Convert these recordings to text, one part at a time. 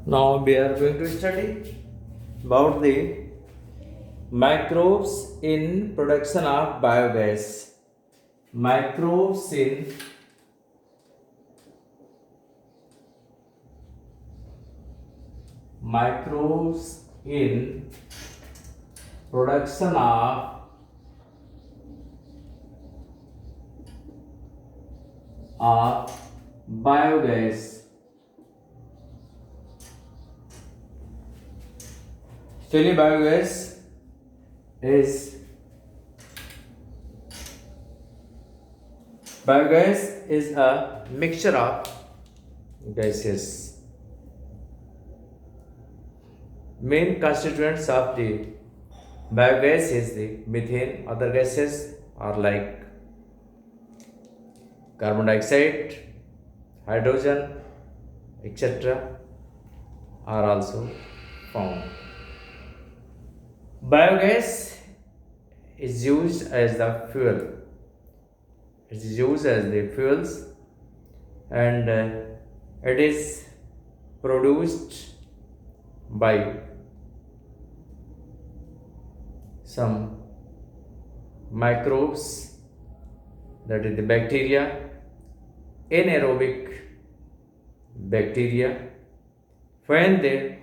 Now we are going to study about the microbes in production of biogas. Microbes in microbes in production of biogas. Actually, is biogas is a mixture of gases. Main constituents of the biogas is the methane. Other gases are like carbon dioxide, hydrogen, etc. are also found. Biogas is used as the fuel. It is used as the fuels, and it is produced by some microbes, that is the bacteria, anaerobic bacteria, when they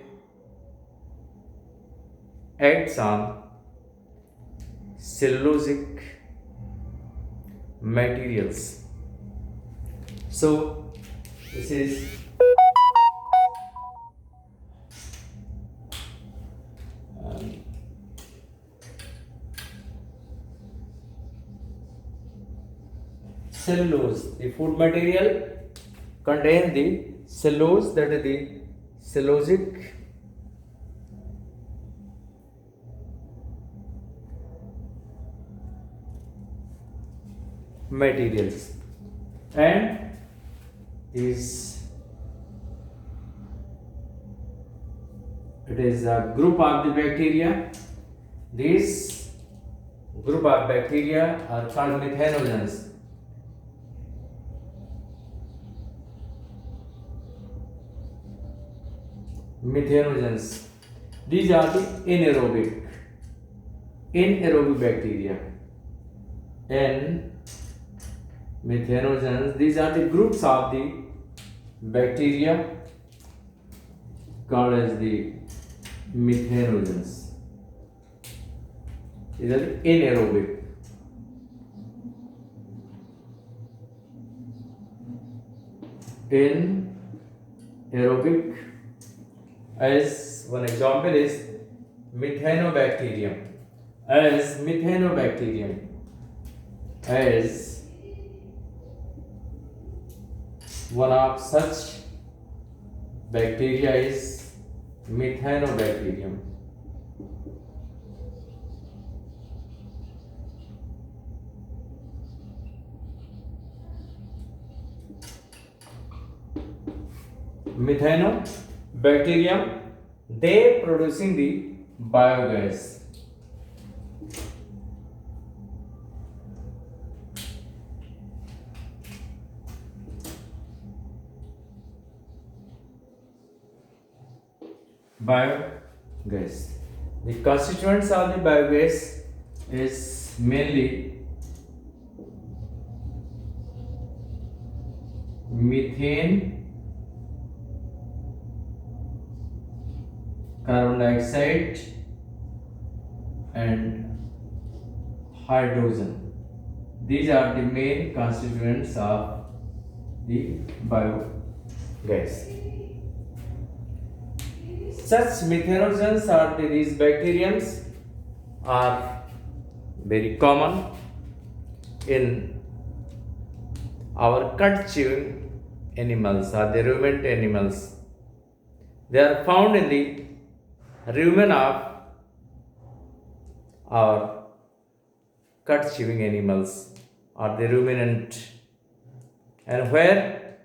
acts on cellulosic materials. So this is um, cellulose. The food material contains the cellulose, that is the cellulosic materials, and is it is a group of the bacteria. This group of bacteria are called methanogens. Methanogens. These are the anaerobic bacteria. N methanogens. These are the groups of the bacteria called as the methanogens. These are the anaerobic. Anaerobic, as one example is methanobacterium. As one of such bacteria is methanobacterium. Methanobacterium, they producing the biogas. Biogas. The constituents of the biogas is mainly methane, carbon dioxide, and hydrogen. These are the main constituents of the biogas. Such methanogens are these bacteriums are very common in our cut chewing animals or the ruminant animals. They are found in the rumen of our cut chewing animals or the ruminant, and where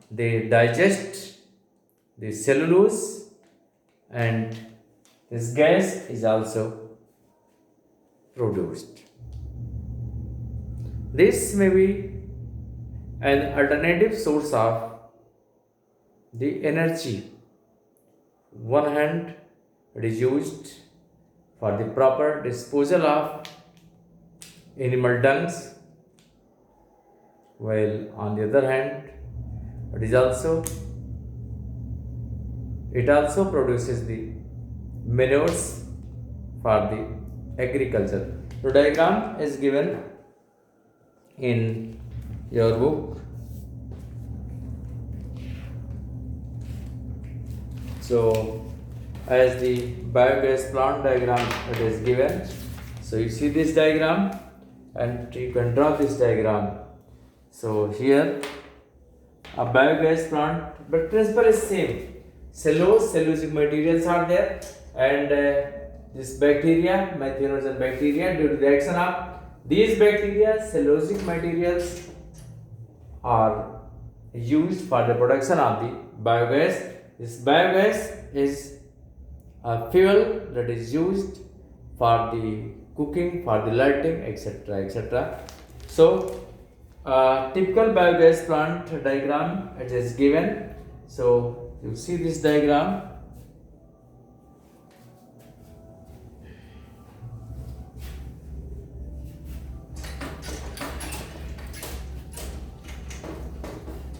they digest the cellulose, and this gas is also produced. This may be an alternative source of the energy one hand it is used for the proper disposal of animal dungs, while on the other hand it also produces the manures for the agriculture. The diagram is given in your book. So as the biogas plant diagram it is given, so you see this diagram and you can draw this diagram. So here a biogas plant, but principle is same. Cellulosic materials are there, and this bacteria, methanogen bacteria, due to the action of these bacteria, cellulosic materials are used for the production of the biogas. This biogas is a fuel that is used for the cooking, for the lighting, etc. etc. So, typical biogas plant diagram it is given. So, you see this diagram.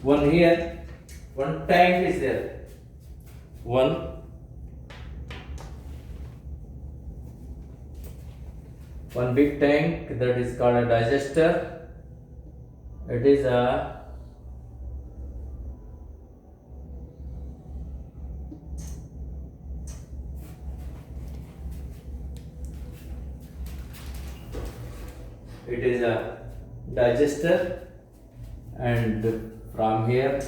One here, one tank is there. One big tank that is called a digester. It is a digester, and from here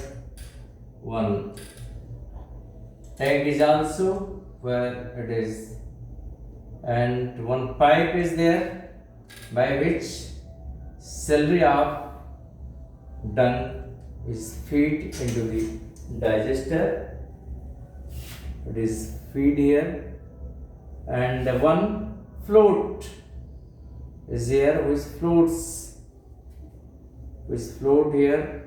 one tank is also where it is, and one pipe is there by which slurry of dung is feed into the digester. It is feed here, and one float is here which float here.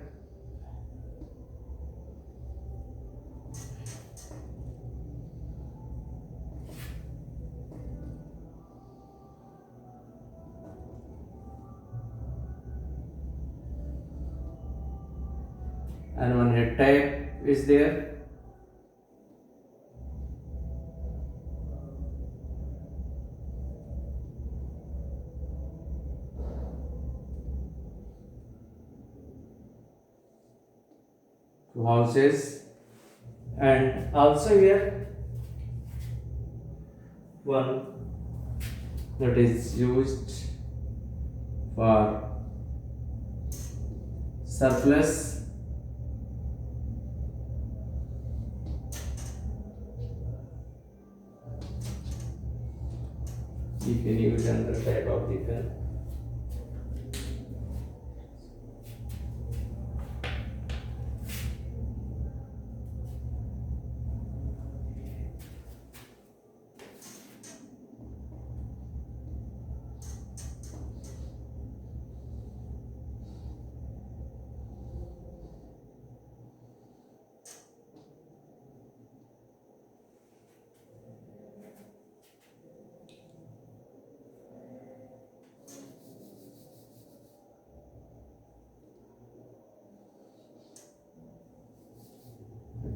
And one head type is there. Two houses, and also here one that is used for surplus. You can use another type of the pen.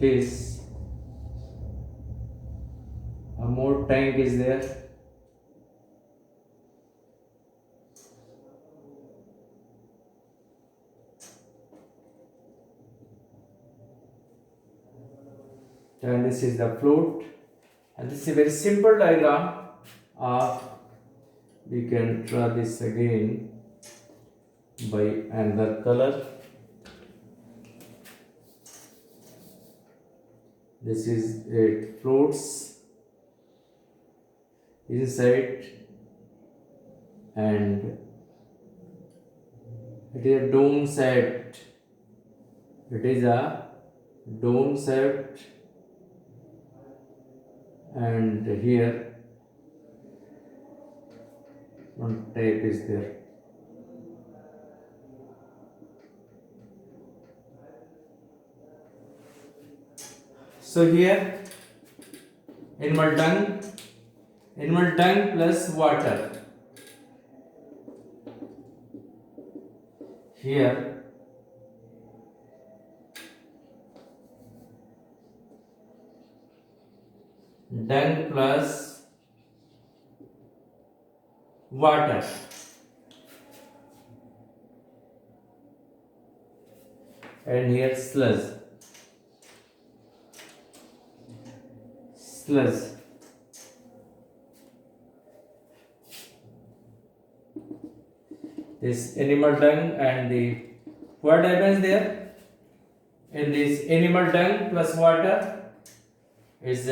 Is a more tank is there, and this is the float, and this is a very simple diagram. We can draw this again by another color. This is it floats inside, and it is a dome shaped. It is a dome shaped, and here one tape is there. So here animal dung plus water. Here dung plus water, and here sludge. This animal dung and the what happens there in this animal dung plus water is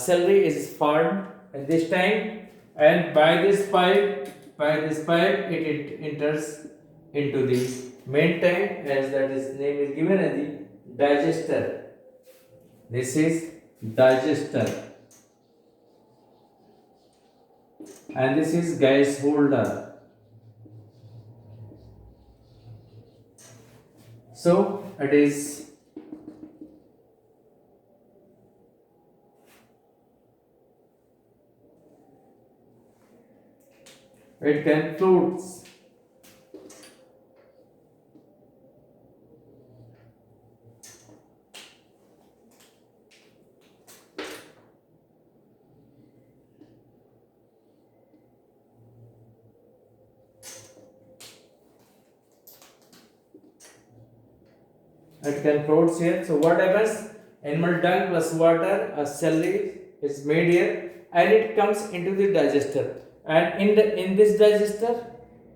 celery is formed at this time, and by this pipe it enters into the main tank, as that is name is given as the digester. This is digester, and this is gas holder. So it is it can floats. It can floats here. So what happens? Animal dung plus water, a celery is made here, and it comes into the digester. And in this digester,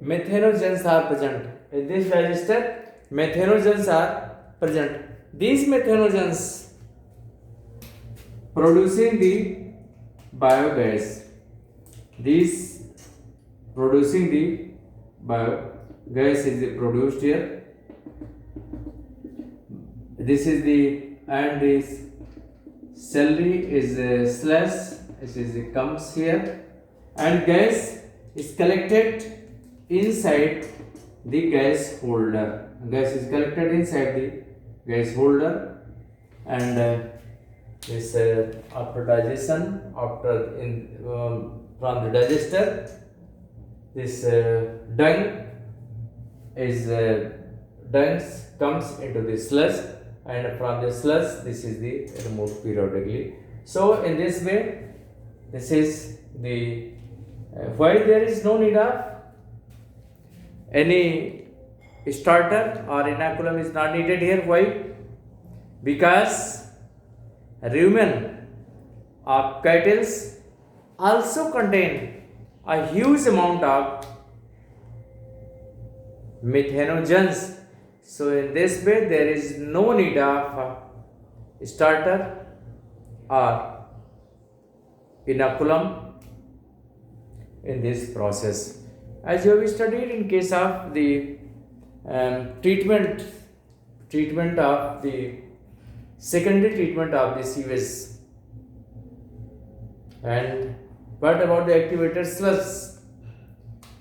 methanogens are present. In this digester, methanogens are present. These methanogens producing the biogas. These producing the biogas is produced here. This is the, and this celery is slush. This is comes here, and gas is collected inside the gas holder. Gas is collected inside the gas holder, and this after digestion, from the digester, this dung comes into the slush, and from the slush this is the removed periodically. So in this way, this is the why there is no need of any starter or inoculum is not needed here. Why? Because rumen of cattle also contain a huge amount of methanogens. So in this way, there is no need of starter or inoculum in this process. As you have studied in case of the treatment of the secondary treatment of the sewage. And what about the activated slush?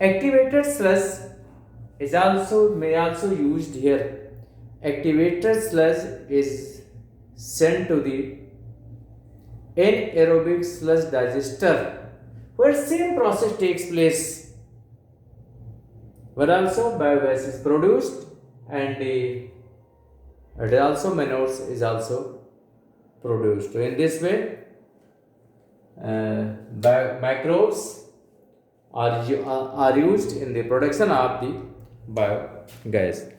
Activated slush is may also used here. Activated slush is sent to the anaerobic slush digester, where same process takes place, where also biogas is produced, and also manures is also produced. So in this way, microbes are used in the production of the biogas.